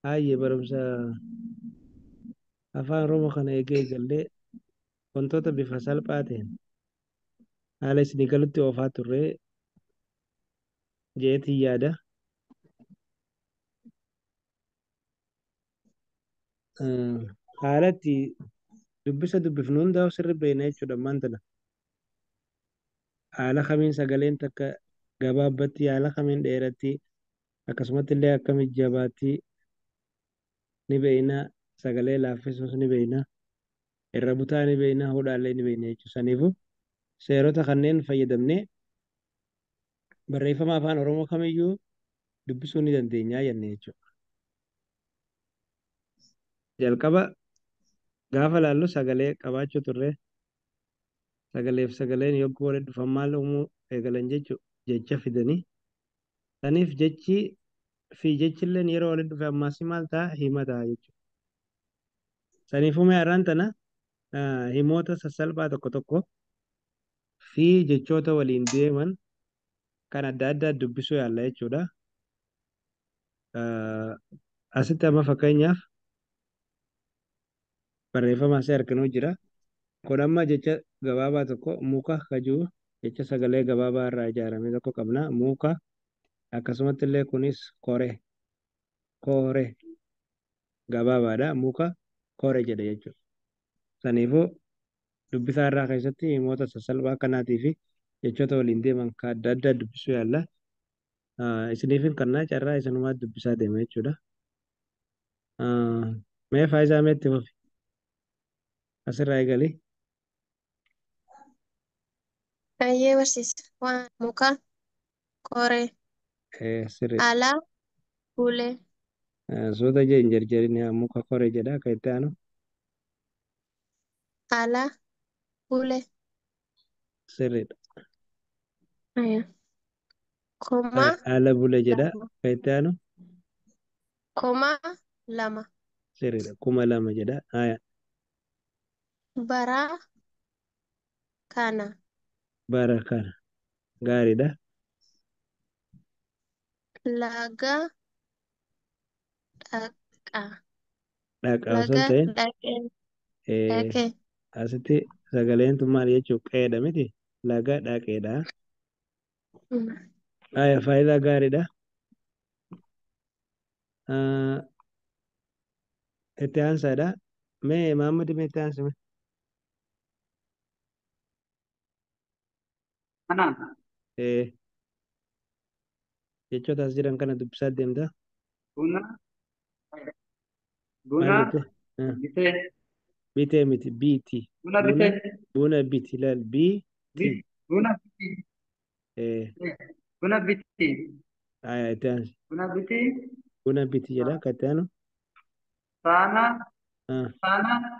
Hayyee barumsa afaan Oromoo kana eegee eegallee wantoota bifa salphaa ta'een haala isinii galutti oofaa turree jeetii yaada. Haala itti dubbisa dubbifnu hundaa'u sirri beekna jechuudha ammaan tana. Haala kamiin sagaleen takka gabaabbatti, haala kamiin dheeratti, akkasumatti illee akkamitti jabaatti ni beekna. Sagalee laaffisuus ni beekna. Irra butaa ni beekna. Hudhaallee ni beekna jechuudha. Saniifuu seerota kanneen fayyadamnee barreeffama afaan Oromoo kamiyyuu dubbisuu ni dandeenya jenne jechuudha. Jalqaba gaafa laallu sagalee qabaachuu turre sagaleef sagaleen yogguu walitti dhufan maal uumuu eegalan jechuudha. Jecha fidanii. Saniif jechi fi jechilleen yeroo walitti dhufe ammaas maal ta'a hima ta'a jechuudha. Saniifuu mee har'aan tana himoota sassalphaa tokko tokko fi jechoota waliin deeman kan adda addaa dubbisuu yaalla jechuudha. Asitti amma fakkeenyaaf barreeffama asii arginu jira. Kun amma jecha gabaabaa tokko muka kajuu jecha sagalee gabaabaa irraa ijaarame tokko qabna. Muka akkasumatti illee kunis koree. Koree gabaabaadha. Muka koree jedha jechuudha. Saniifuu dubbisaa irraa keessatti himoota sassalphaa akkanaatii fi jechoota waliin deeman kan adda addaa dubbisuu yaalla. Isiniifin kannaa carraa isanumaa dubbisaa deema jechuudha. Mee faayidaa meetti fufi? Asirraa eegali. Ayyee barsiisa. Waan muka, koree, Sirriidha. alaa, ulee. Suuta jee hin jarjarin muka koree jedha akka itti aanu. Alaa, ulee. Sirriidha. Ayya. Komaa Ala bule jedha lama. akka itti aanu. Komaa lama. Sirriidha. Kuma lama jedha. Baraa kana. Bara kana. Gaariidha. Laga dhaqa. Dhaqa osoo Laga hin dhaqee. ta'in Dhaqee. asitti sagaleen tun maal jechuun qeedha miti. Laga dhaqeedha. Faayidaa gaariidha. Itti aansaadha. Mee Maammadi mee itti aansime? Jechoota as jiran kana dubbisaa deemta. Buna, Maal buna, jette? bitee, Bitee miti biiti. buna Buna bitee, buna biti laal biiti. buna bitii, buna bitii, Itti aansi. buna bitii, Buna biti jedha akka itti aanu. saana, Ah,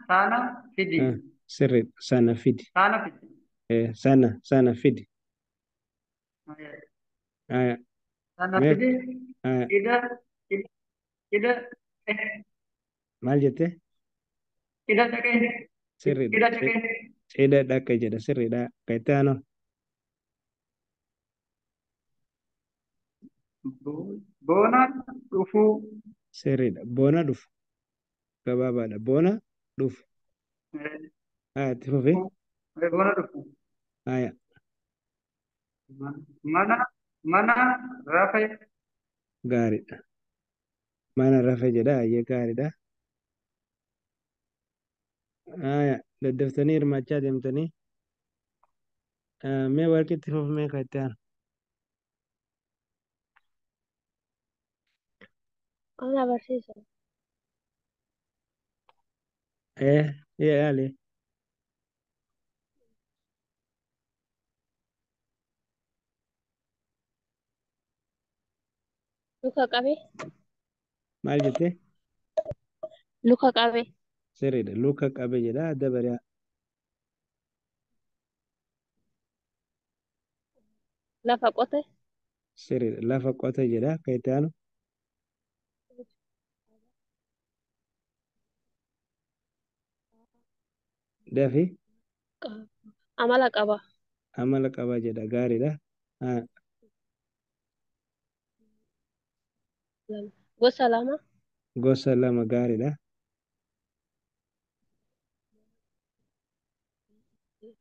saana fidi, Sirriidha. Sana fidi. saana fidi. Sana fidi. Saana Mee fidi, ida, ida, maal jette? ida dhaqee, Sirriidha. ida dhaqee, Cidha dhaqe jedha sirriidha. Akka itti aanu. boona dhufuu, Sirriidha. Boona dhufu. Gabaabaadha. Boona dhufu. Itti fufi. boona dhufuu. Haya. Mana, mana rafee, Gaariidha. Mana rafe jedha. Hayyee gaariidha. Haya. Daddaftanii hirmaachaa deemtanii. Mee warqitti fufi mee kan itti aanu. Ana barsiisa. Yaali. Luka qabee. Maal jettee? Luka qabee. Sirriidha. Luka qabe jedha. Dabari'a. Lafa qote. Sirriidha. Lafa qote jedha. Akka itti aanu. Dafi. Amala qaba. Amala qaba jedha. Gaariidha. Gosa lama. Gosa lama gaariidha.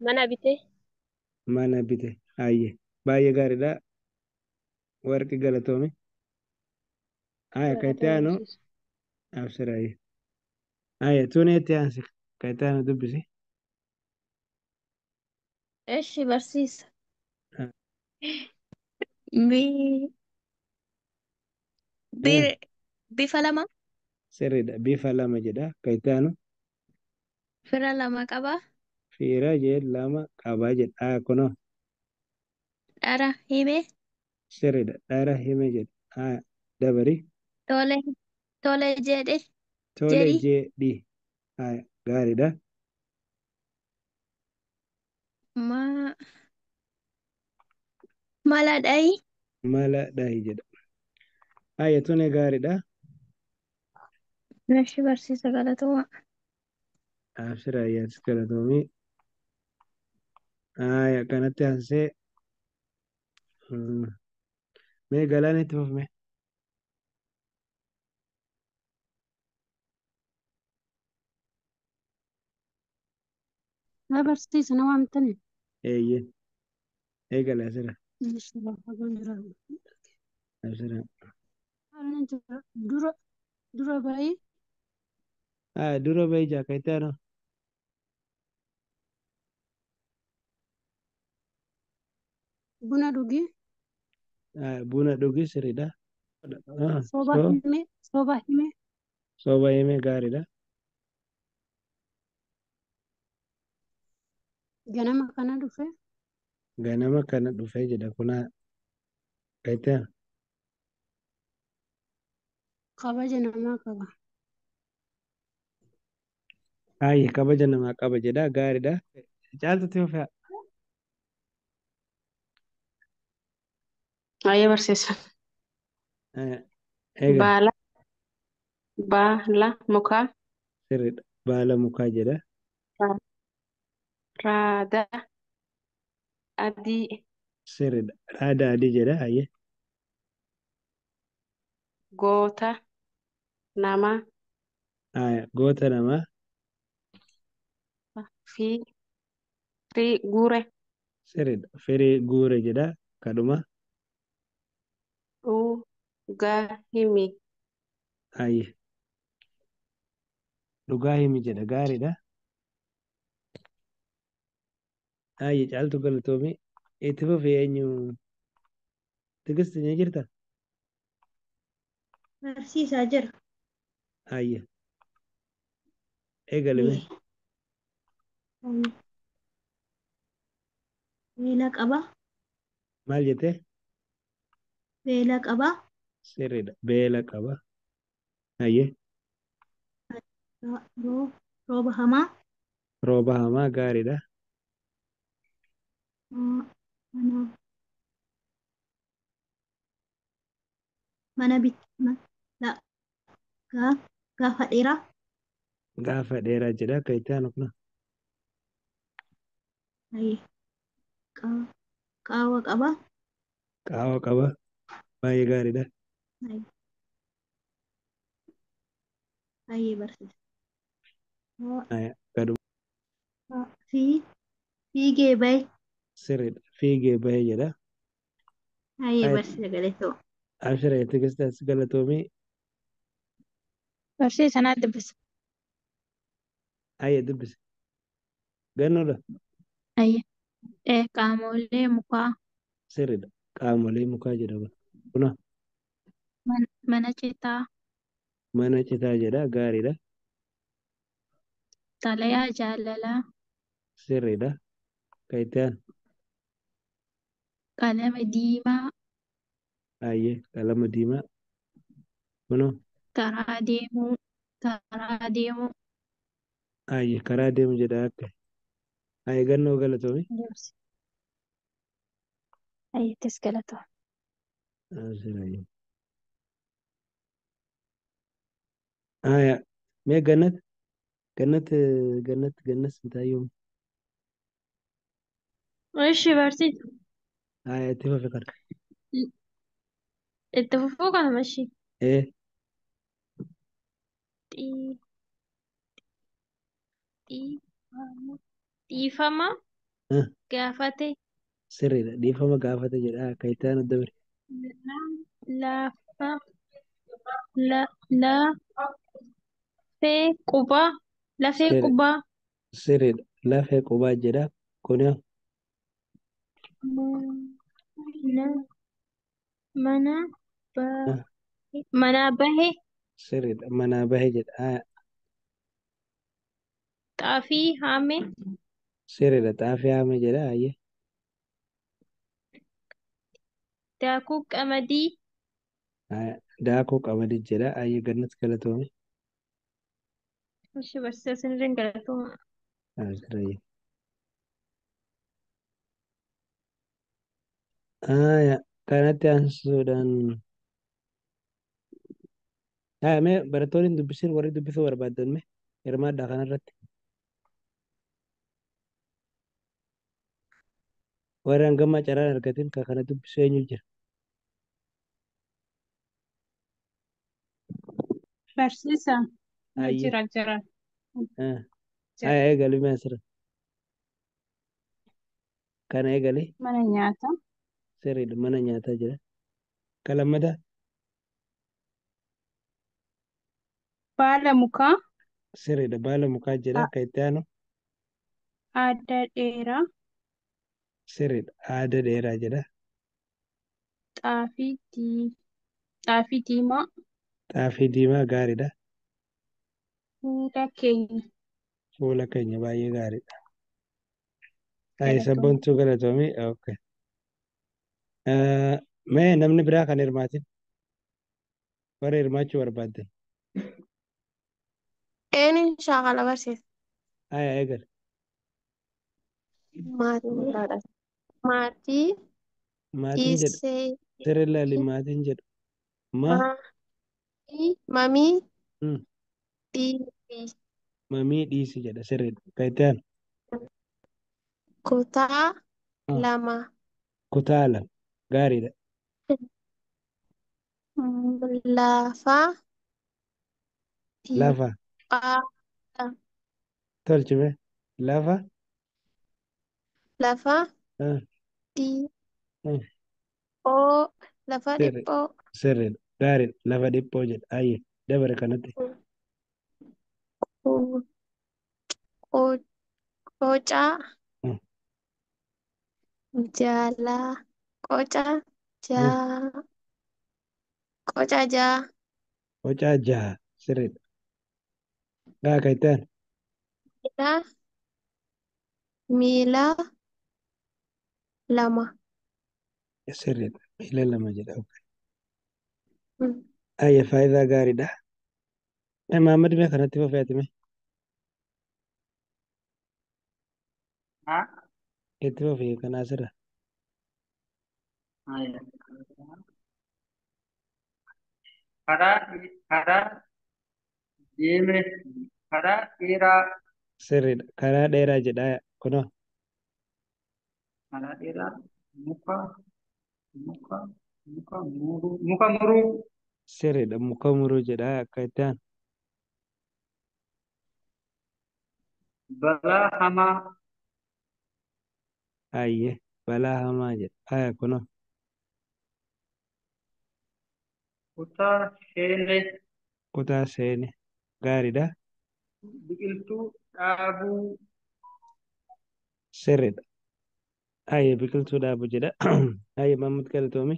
Mana bitee. Mana bite. Hayyee. Baay'ee gaariidha. Warqi galatoome. Haya kayitee Galatoomaa aanu barsiisa. absiraayi. Haya tuunee itti aansi. Kayitee aanu dubbisi. Eshi barsiisa. Ah, Bi ah, bir bifa lama Sirriidha. Bifa lama jedha. Kayitee aanu fira lama qaba. fiira jee lama qabaa jedha. Haya kunoo. Dhara hime Sirriidha. Dhara hime jedha. Haya dabari. tole tole Tole jedhi jedhi. Haya gaariidha. ma mala dhayi Mala dhahi jedha. Haya tuunee gaariidha. eshi barsiisa galatoomaa. Absiraayi as galatoomii. Haya kanatti aansee. Mee galaana itti fufme. Ma barsiisa na waamtani. Eeyyee. Eegale asirra. Eshi lafa jira. Asirra. Haalli jira dura bayi Haya dura bahi jaa kayitee aanu. buna dhugi Buna dhugi sirriidha. soba hime Soba hime gaariidha. ganama kana dhufe Ganama kana dhufee jedha kunaa kayitee aanu. kabaja namaa qaba. Haya kabaja namaa qaba jedha gaariidha. Caaltutti fufee. Ayya barsiisa. Eegale Baala mukaa sirriidha. Baala mukaa jedha. raada adii Sirriidha. Raada adii jedha. Hayyee. goota nama Haya goota namaa. fi guure Sirriidha. Firii guure jedha. Kadhuma. dhugaa himi Hayyee. Dhugaa himi jedha gaariidha. Hayyee caaltu galatoomii. Itti fufee eenyu tigisti ni jirta? barsiisaa jira. Hayyee. Eegalime. Beela qaba Maal jettee? beela qaba Sirriidha. Beela qaba. Hayyee. rooba hamaa Rooba hamaa gaariidha. mana mana bit la- gaafa dheeraa Gaafa dheeraa jedha. Kayitee aanu kuna. qaawwa qaba. Qaawwa qaba. Baay'ee gaariidha. Baay'ee barsiisa. Haya kadhuma. Fi fiigee bahe Sirriidha. Fiigee bahee jedha. baay'ee Haya barsiisa galatoo. abshira tigisti as galatoomii. Barsiisa naa dubbisa. Hayyee dubbisi. Gannuudha. Qaamolee mukaa Sirriidha. Qaamolee mukaa jedhama. Kuna mana citaa mana citaa jedha. Gaariidha. xalayaa jaalalaa Sirriidha. Kayitee aanu. qalama diimaa Hayyee qalama diimaa. Kunoo. karaa deemuu Hayyee karaa deemu jedha akka. Hayyee gannoo galatoomii. ayyaattis galatoo. Abshira. Haya mee gannat. Gannat sintaayyuu. Ishi barsiisa. Haya itti fufe kana. Itti fufuu kana mashii. Ee Xii- Dhiifama. Dhiifama Ah, gaafate. sirriidha. Dhiifama gaafate jedha. Akka itti aanu dabre. Lafa. Lafee qubaa. Lafee Sirri- qubaa. Sirriidha. Lafee qubaa jedha. Kuni Mana. Mana. Ba- ah, Mana bahe. sirriidha. Manaa bahe jedha. Xaafii haame. Sirriidha. Xaafii haame jedha. Ayyee. Daakuu qamadii. Daakuu qamadii jedha. Ayyee gannatti galatoome. Ishee barsiisaa isinirra hin galatoomaa. Sirrii. Kanatti aansuudhaan. Mee barattoonni hin dubbisin warri dubbisuu barbaadan mee hirmaadhaa kanarratti. Warri hangammaa carraan argatin kan kana dubbisu eenyu jira? Barsiisaa. Ayyee. Jira. Eegali mee asirra. Kana eegali. Mana nyaataa. Sirriidha. Mana nyaataa jira. Kan lammataa. Baala mukaa. Sirriidha. Baala mukaa jira. Kan itti aanu. Adda dheeraa. Sirriidha. Aada dheeraa jedha. Xaafii diimaa. Xaafii diimaa gaariidha. Fuula keenya. Fuula keenya baay'ee gaariidha. Galatoomuu. Sabboontuu galatoomii. Okay. Mee namni biraa kan hirmaatin warra hirmaachuu barbaaddan. Eenyu shaakala barsiisa? Eegali. Maatii. Maatii Maatiin jedha. dhiisee Sirri laali maatiin jedhu. mamii Hmm. dhiisii Mamii dhiisi jedha. Sirriidha. Kan itti aanu. kutaa Ah. lama Kutaa lama. Gaariidha. lafa Lafa. dhiphaa Tolchime. Lafa. lafa Ah. dhiphoo lafa Sirri. dhiphoo Sirriidha. Gaariidha. Lafa dhiphoo jedha. Ayyee. Dabare kanatti. qu- qocaa Hmm. jaalaa qocaa Hmm. jaa Qocaa jaha. Sirriidha. Kan itti aanu. miila lama. Sirriidha. Miila lama jedha. Ayyee faayidaa gaariidha. Maamad mee kanatti fafayatime. हाँ Itti fafayee kan asirra. हाँ ये खरा खरा ये में खरा तेरा Sirriidha. Karaa dheeraa jedha. Kunoo. खरा तेरा मुका मुका मुका मुरु Sirriidha. Muka muruu jedha. Akka itti aanu. बला हमा Ayyee. Balaa hamaa jedha. Kunoo. उता शेले Kutaa seene. Gaariidha. बिकिल्तू Dabu Sirriidha. Ayyee biqiltuu dhaabu jedha. Ayyee Maamud galatoomi.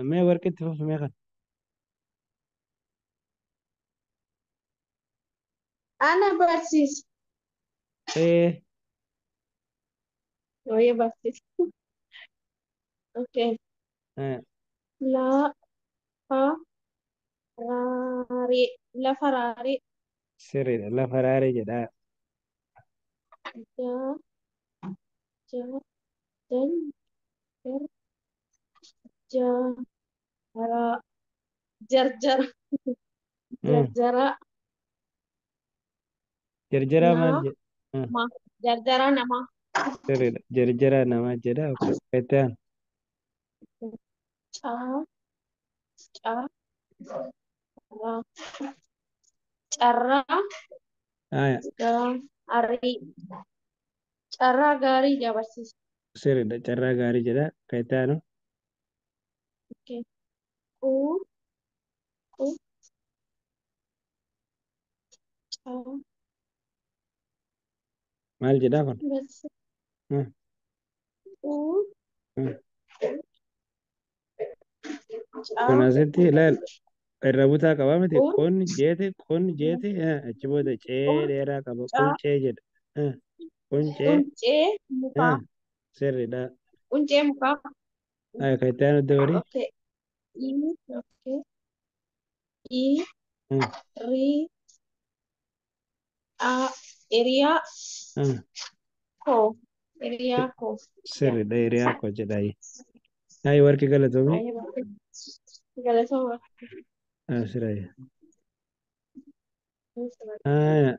Mee warqi itti fufamee kan. Ana barsiisa. Ee. Oye barsiisa. Okay. Lafa raarii. Lafa raarii. Sirriidha. Lafa raaree jedha. Jaa jaa jan jar jara jarjara jarjara Jarjaraa maal jedha. nama jarjara nama Sirriidha. Jarjaraa namaa jedha. Akka itti aanu. caa caa carraa Aya, gaarii carraa gaarii dabarsiisa. sirriidha. Carraa gaarii jedha. Kan itti aanu Okay. Quu quu caa maal jedhaa kun? barsiisa. Hmm, Quu hmm. Kun caa asitti ilaal irra butaa qaba miti. quu Qonni jeeti achi booda cee quu dheeraa qaba. caa Quncee jedha. Quncee quncee mukaa sirriidha. quncee mukaa. Aya, kan itti aanu dabarii. Okay. Okay. I Hmm, ri a iriyaa hmm. koo iriyaa koo. Sirriidha. Hiriyaa koo jedha. Aya, warqi galatoomii. Galatooma. Siraya. Aya,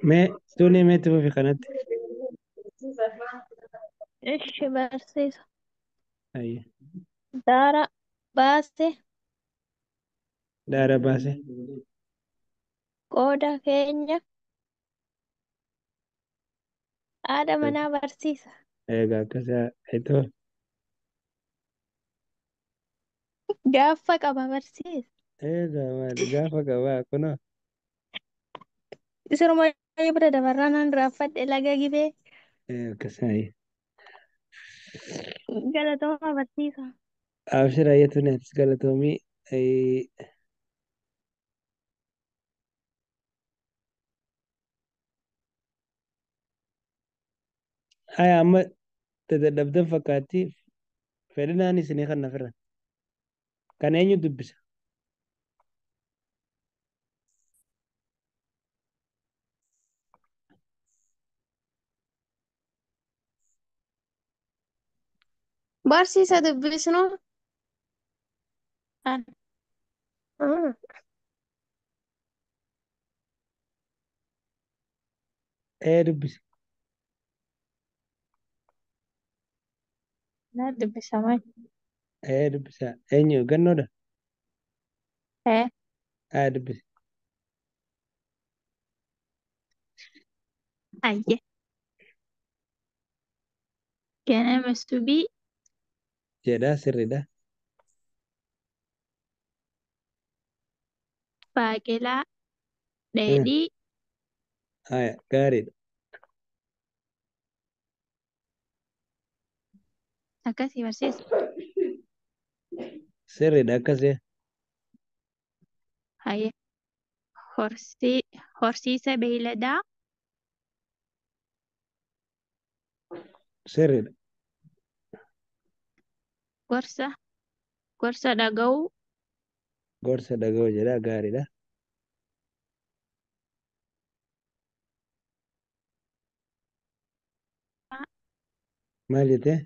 mee tuni meetti fufi kanatti. Ishi barsiisa. Aya, Daara baase daara baase. qooda keenya haadha manaa barsiisa. Egaa akkasa itoo Gaafa qaba barsiisa. egaa maali gaafa qabaa kunoo. Isiruma bira dabarraa naan raaffadhe laga gibee Akkasaayi. galatooma barsiisa. Abshira yetuun atis galatoomii. Aya, amma dadhabdan fakkaatti fedhinaan isinii kan nafirra. Kan eenyu dubbisa? Barsiisa dubbisnu. An. Dubbisi. Na dubbisamaa. Dubbisa. Eenyu gannoodha? Eh. Dubbisi. Ayye. Ganama subii Jedhaa sirriidha. baaqelaa dheedhii Aya, gaariidha. akkasii barsiisa. Sirriidha akkasii. Hayye. Horsiisa beeyladaa Sirriidha. gorsa dhaga'uu Gorsa dhaga'u jedhaa gaariidha. Maal jettee?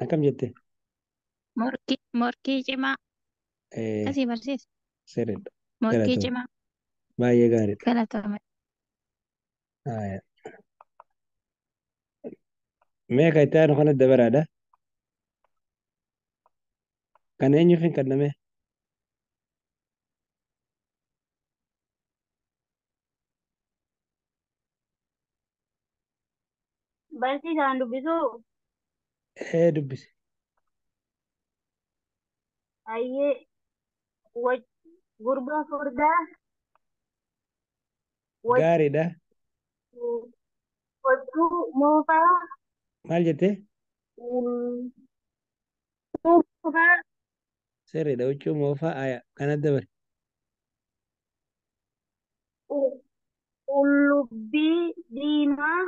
Akkam jettee? morkii cimaa akkasii barsiisa. Sirriidha. Morkii Galatoomii. cimaa Baay'ee gaariidha. galatoome. Aya. Mee kan itti aanu kana dabaraadha. Kan eenyuuf hin kenname? Barsiisaan dubbisuu Dubbisi. hayyee gurbaa furdaa Gaariidha. wajjuu moofaa Maal jettee? moofaa Sirriidha. Huccuu moofaa. Aya, kana dabari. qullubbii diimaa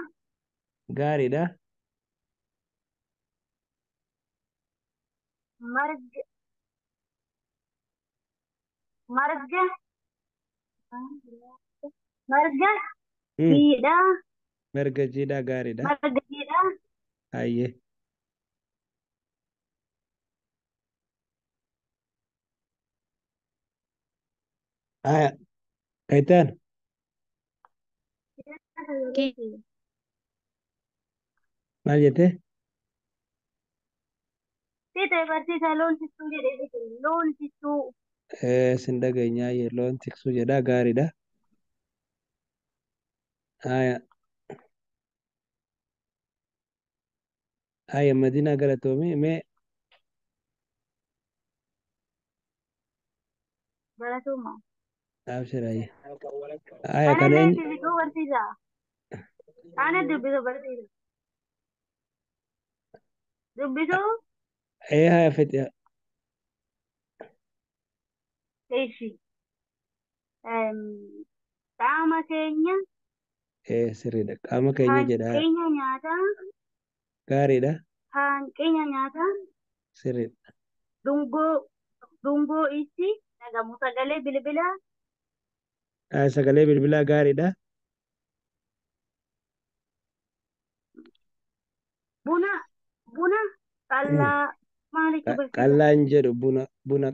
Gaariidha. marga jiidhaa Marga jiidhaa gaariidha. marga jiidhaa Hayyee. Aya, kan itti aanu. Maal jettee? ta'e barsiisa loon tiksuu jedhee biqile. Loon tiksuu. Sin dhageenyaa loon tiksuu jedha gaariidha. Haya. Haya Madinaa galatoomii mee Baratuma. abshiraayi. Haya Kana kana illee eenyu fiixuu barsiisa. Ana dubbisu barsiisa. Dubbisuu haya fedhe ishi. Qaama keenya sirriidha. Qaama keenya jedha hanqina nyaataa gaariidha. hanqina nyaataa Sirriidha. dungoo itti dhagamu sagalee bilbilaa Sagalee bilbilaa gaariidha. buna buna qal'aa maalitti barsiisa? Qallaan jedhu buna Buna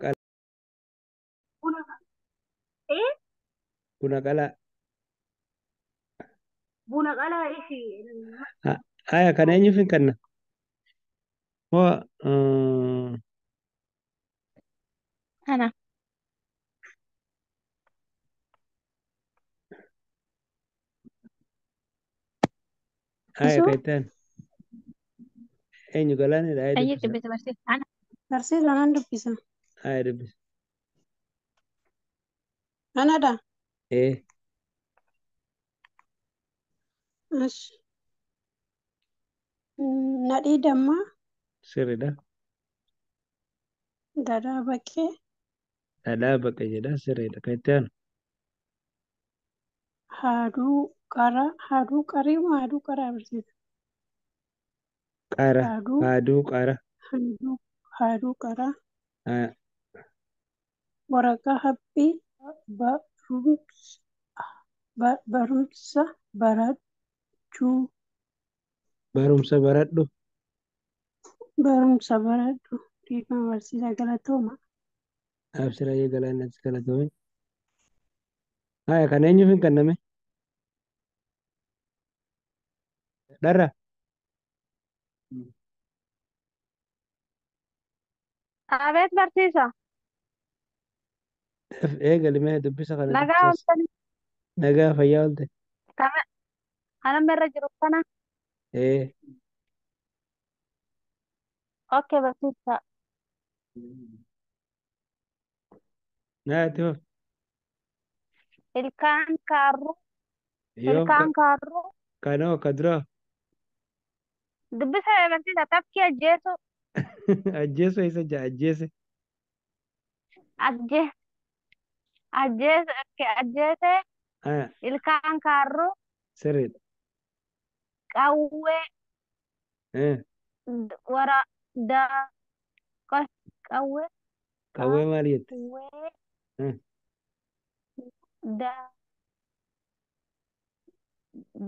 buna qalaa. buna qalaa ishi. Haya kana eenyuuf hin kenna? Hoo Ana. haya Isu kaitan eenyu galaanidha. Haya eenyu dubbisa. dubbisa barsiisa? Ana. Barsiisa nan dubbisa. Haya dubbisa. Anadha. Ee Ash. Nadhii dammaa. sirriidha. Dadaa baqqee. Dhadhaa baqa jedha sirriidha. Kaitan Haaduu qaraa. Haaduu qarii moo haaduu qaraa barsiisa? qara Haaduu. haaduu qara. Haaduu qaraa. Haya Waraqaa haphii barumsa barachuu. barumsa baradhu. Barumsa baradhu. Dhiifama barsiisaa galatooma. Abshiraayi galaanatti galatoome. Haya kana eenyuuf hin kenname? Dharra. Abeet barsiisa. Eegali mee dubbisa kana Nagaa dubbisaas. oltanii Nagaa fayyaa oolte. kame anam irra jiru kana. Ee Okay barsiisa. naati hoo Ilkaan kaarru. yoom Ilkaan kaarru. kanoo ka duraa Dubbisa barsiisa tafkii ajjeesu. ajjeesu isa jaa ajjeese. Ajje ajjeese Haya ilkaan kaarru sirriidha. qawwee wara da qawwee Qawwee maal jette? qawwee da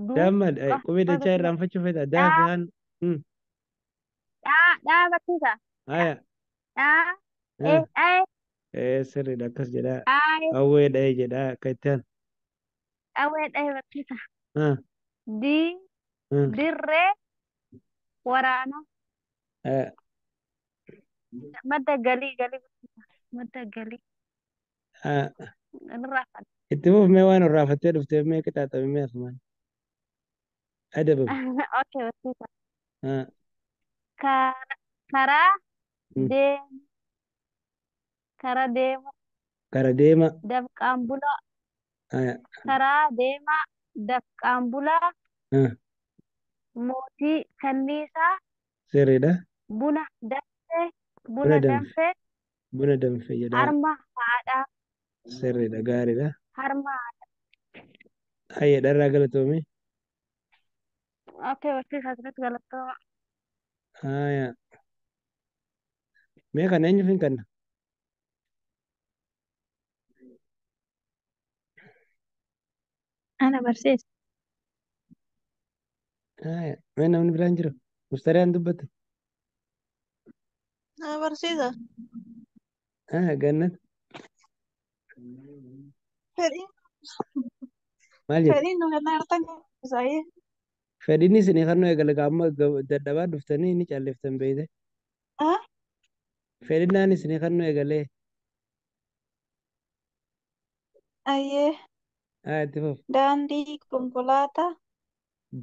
du Daammal qubee dachaa irraanfachuu fedha. Daafaan. dhaa barsiisa. Haya dhaa sirriidha akkas jedha. dhaa Qawwee dha'ee jedha akka ittaan. qawwee dhahee barsiisa. Haya Dirree waraana madda galii barsiisa. Madda galii irraa fadha. itti fufmee waan irraafattee dhufteef mee qixaaxamee asumaan. Adabame. Okay barsiisa. Karaa deemu. Karaa deemu. Kara deema. Dafqaan bulaa. Haya Karaa deemaa dafqaan bulaa. Mootii kanniisaa. sirriidha. Buna danfee. Buna danfe. Buna danfe jedha. Harma haadhaa. Sirriidha gaariidha. Harma haadhaa. Hayya dharraa galatoome. Okay barsiisa asirratti galatooma. Haya mee kana eenyuuf hin kenna? Ana barsiisa. Haya mee namni biraan jiru? Mustariyaan dubbate. Ana barsiisa. Gannat. Fedhiin. Maal jedhu? Fedhiin nu kennaa hartan isaayee. Fedhiin isinii kan nu eegale amma dadhabaa dhuftanii ni calleeftan beeyte. Fedhinnaan isinii kan nu eegalee. Ayyee Haa itti fufu. daandii konkolaataa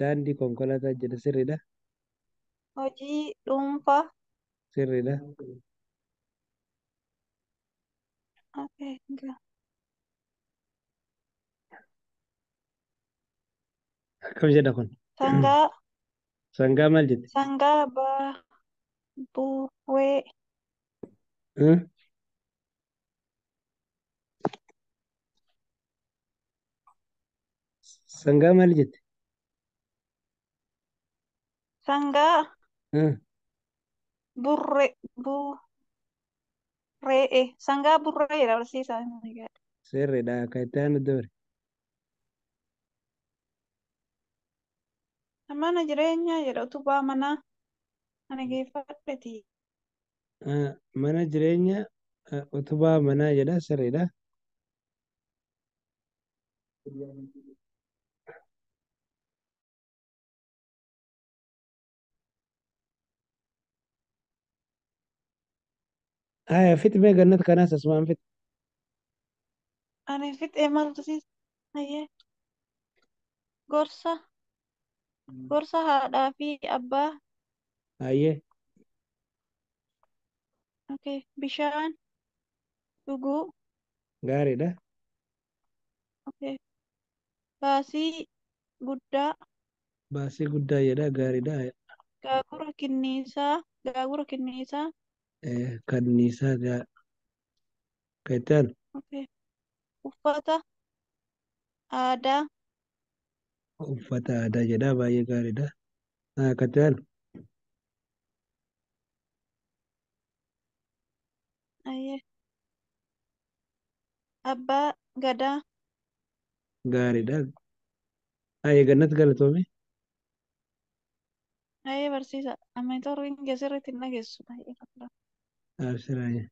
Daandii konkolaataa jedha sirriidha. hojii dhuunfaa Sirriidha. okay. Akkam jedha kun? sangaa Sangaa maal jette? sangaa buwee Hmm? Sangaa maal jette? sangaa Hmm. burree burree sangaa burree barsiisaa Sirriidha. Akka itti aanu dabre. mana jireenyaa jedha utubaa manaa ana geeffadheti Mana jireenya utubaa manaa jedha sirriidha. Haa fixmee gannat kanaas asumaan fix. ani fixee maal barsiisa ayyee gorsa haadhaa fi abbaa Hayyee okay. bishaan dhuguu gaariidha. okay. baasii guddaa Baasii guddaa jedha gaariidha. gaagura kinniisaa Kanniisaa akka itti aanu. okay. uffata aadaa Uffata aadaa jedha baay'ee gaariidha. Akka itti aanu. ayyee abbaa gadaa Gaariidha. Hayyee gannat galatoome. ayyee barsiisa amma torbiin geessirratti hin dhageessu. Absiraayi.